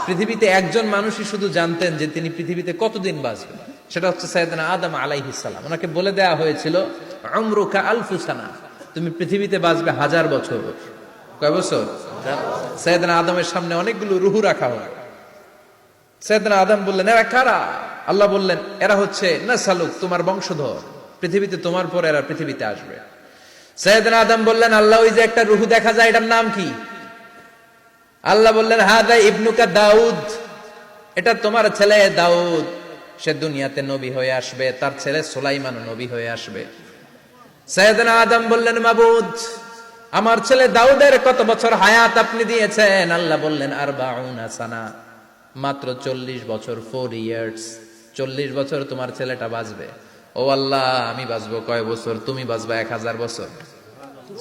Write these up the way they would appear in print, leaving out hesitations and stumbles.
পৃথিবীতে একজন মানুষই শুধু জানতেন যে তিনি পৃথিবীতে কতদিন বাঁচবেন, সেটা হচ্ছে সাইয়েদনা আদম আলাইহিস সালাম। ওনাকে বলে দেয়া হয়েছিল উমরুকা আলফু সানা, তুমি পৃথিবীতে বাঁচবে 1000 বছর। কয় বছর? সাইয়েদনা আদমের সামনে অনেকগুলো রুহু রাখা হয়। সাইয়েদনা আদম বললেন, এরা কারা? আল্লাহ বললেন, এরা হচ্ছে নাসালুক, তোমার বংশধর, পৃথিবীতে তোমার পর এরা পৃথিবীতে আসবে। সাইয়েদনা আদম বললেন, আল্লাহ ওই যে একটা রুহু দেখা যায়, এটার নাম কি? আল্লাহ বললেন, হাদা ইবনুকা দাউদ, এটা তোমার ছেলে দাউদ, সে দুনিয়াতে নবী হয়ে আসবে, তার ছেলে সুলাইমান নবী হয়ে আসবে। সাইয়েদনা আদম বললেন, মাবুদ, আমার ছেলে দাউদের কত বছর হায়াত আপনি দিয়েছেন? আল্লাহ বললেন, 40 সানা, মাত্র 40 বছর, 4 ইয়ার্স, 40 বছর তোমার ছেলেটা বাঁচবে। ও আল্লাহ, আমি বাঁচবো কয় বছর? তুমি বাঁচবা 1000 বছর।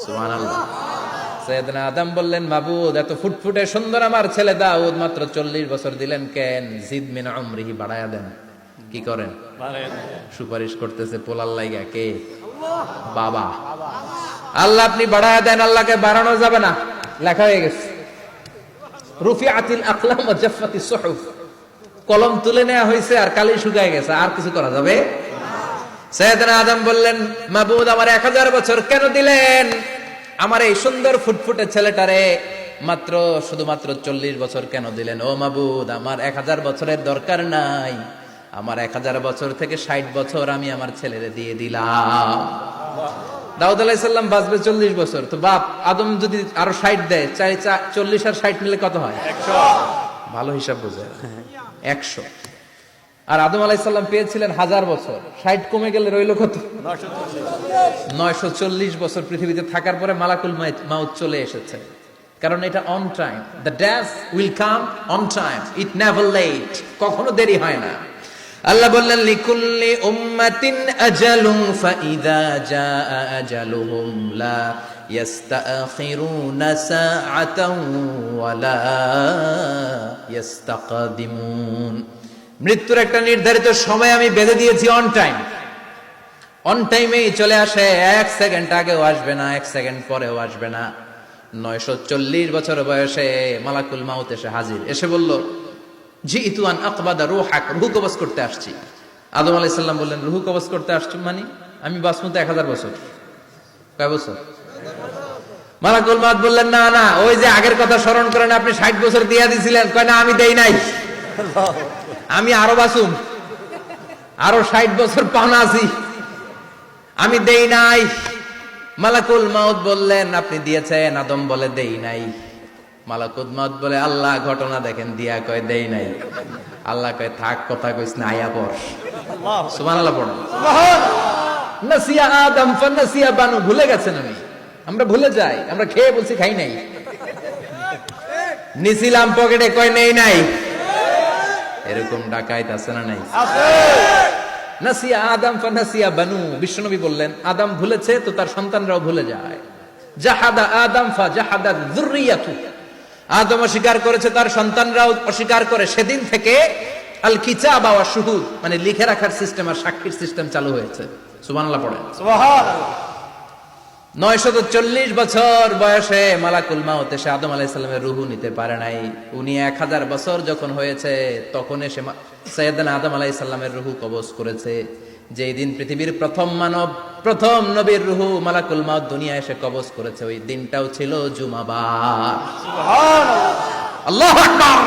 সুবহানাল্লাহ। সাইয়েদনা আদম বললেন, মাবুদ, এত ফুটফুটে সুন্দর আমার ছেলে দাউদ, মাত্র 40 বছর দিলেন কেন? জিদ মিন উমরিহি, বাড়ায়া দেন। কি করেন? সুপারিশ করতেছে পোলার লাইগা কে? বাবা। আল্লাহ আপনি বাড়ায়া দেন। আল্লাহকে বাড়ানো যাবে না, লেখা হয়ে গেছে। রুফিআতিল আকলাম ওয়া জাফফাতিস সুহুফ, কলম তুলে নেওয়া হয়েছে আর কালি শুকায় গেছে, আর কিছু করা যাবে? সাইয়েদনা আদম বললেন, মাবুদ, আমার 1000 বছর কেন দিলেন? আমার এই সুন্দর ফুটফুটে ছেলেটারে মাত্র শুধুমাত্র 40 বছর কেন দিলেন? ও মাবুদ, আমার 1000 বছরের দরকার নাই, আমার 1000 বছর থেকে 60 বছর আমি আমার ছেলেরে দিয়ে দিলাম। দাউদ আলাইহিস সালাম বাঁচবে 40 বছর, তো বাপ আদম যদি আরো 60 দেয়, 40 আর 60 মিলে কত হয়? 100। ভালো হিসাব বোঝে, 100। আর আদম আলাইহিস সালাম পেয়েছিলেন 1000 বছর, 60 কমে গেলে রইল কত? 940 বছর পৃথিবীতে থাকার পরে মালাকুল মাউত চলে এসেছে। কারণ এটা on time, the death will come on time, it never late, কখনো দেরি হয় না। আল্লাহ বললেন, লিকুল্লি উম্মাতিন আজালুন ফাইযা জাআ আজালুহুম লা ইস্তাখিরুনা সাআতান ওয়া লা ইস্তাকদিমুন। মৃত্যুর একটা নির্ধারিত সময় আমি বেঁধে দিয়েছি, অন টাইম, অন টাইমেই চলে আসে, 1 সেকেন্ড আগেও আসবে না, 1 সেকেন্ড পরেও আসবে না। 940 বছর বয়সে মালাকুল মাউত এসে হাজির, এসে বলল, জিইতু আন আকবাদা রূহাক, রূহ কবজ করতে আসছি। আদম আলাইহিস সালাম বললেন, রূহ কবজ করতে আসছো মানে? আমি বাঁচবো তো 1000 বছর। কয় বছর? মালাকুল মাউত বললেন, না না, ওই যে আগের কথা স্মরণ করেন, আপনি 60 বছর দিয়া দিয়েছিলেন। কয় না, আমি দেই নাই, আমি আরো বাঁচুম, আরো 60 বছর পাওনা আছি, আমি দেই নাই। মালাকুল মাউত বললেন, আপনি দিয়েছেন। আদম বলে, দেই নাই। মালাকুল মাউত বলে, আল্লাহ ঘটনা দেখেন, দিয়া কয় দেই নাই। আল্লাহ কয়, থাক, কথা কইস না, আয়া পড়। সুবহানাল্লাহ পড়ো। নাসিয়া আদম ফানাসিয়া বানু, ভুলে গেছেন আমি, আমরা ভুলে যাই, আমরা খেয়ে বলছি খাই নাই, নিছিলাম পকেটে, কয় নেই নাই। এরকম ডাকাইত আছে না নাই? নাসিয়া আদম ফানাসিয়া বানু, বিশ্বনবী বললেন, আদম ভুলেছে তো তার সন্তানরাও ভুলে যায়। জাহাদা আদম ফাজাহাদা যুররিয়াতু, আদম অস্বীকার করেছে, তার সন্তানরাও অস্বীকার করে। সেদিন থেকে আল কিতাবা ওয়া শুহুদ, মানে লিখে রাখার সিস্টেম আর সাক্ষীর সিস্টেম চালু হয়েছে। সুবহানাল্লাহ পড়েন। সুবহানাল্লাহ। 940 বছর বয়সে মালাকুল মাউত এসে আদম আলাইহিস সালামের রূহ নিতে পারে নাই। উনি 1000 বছর যখন হয়েছে তখন এসে সাইয়েদনা আদম আলাইহিস সালামের রূহ কবজ করেছে। যেই দিন পৃথিবীর প্রথম মানব, প্রথম নবীর রূহ মালাকুল মাউত দুনিয়া এসে কবজ করেছে, ওই দিনটাও ছিল জুমাবার। সুবহানাল্লাহ, আল্লাহু আকবার।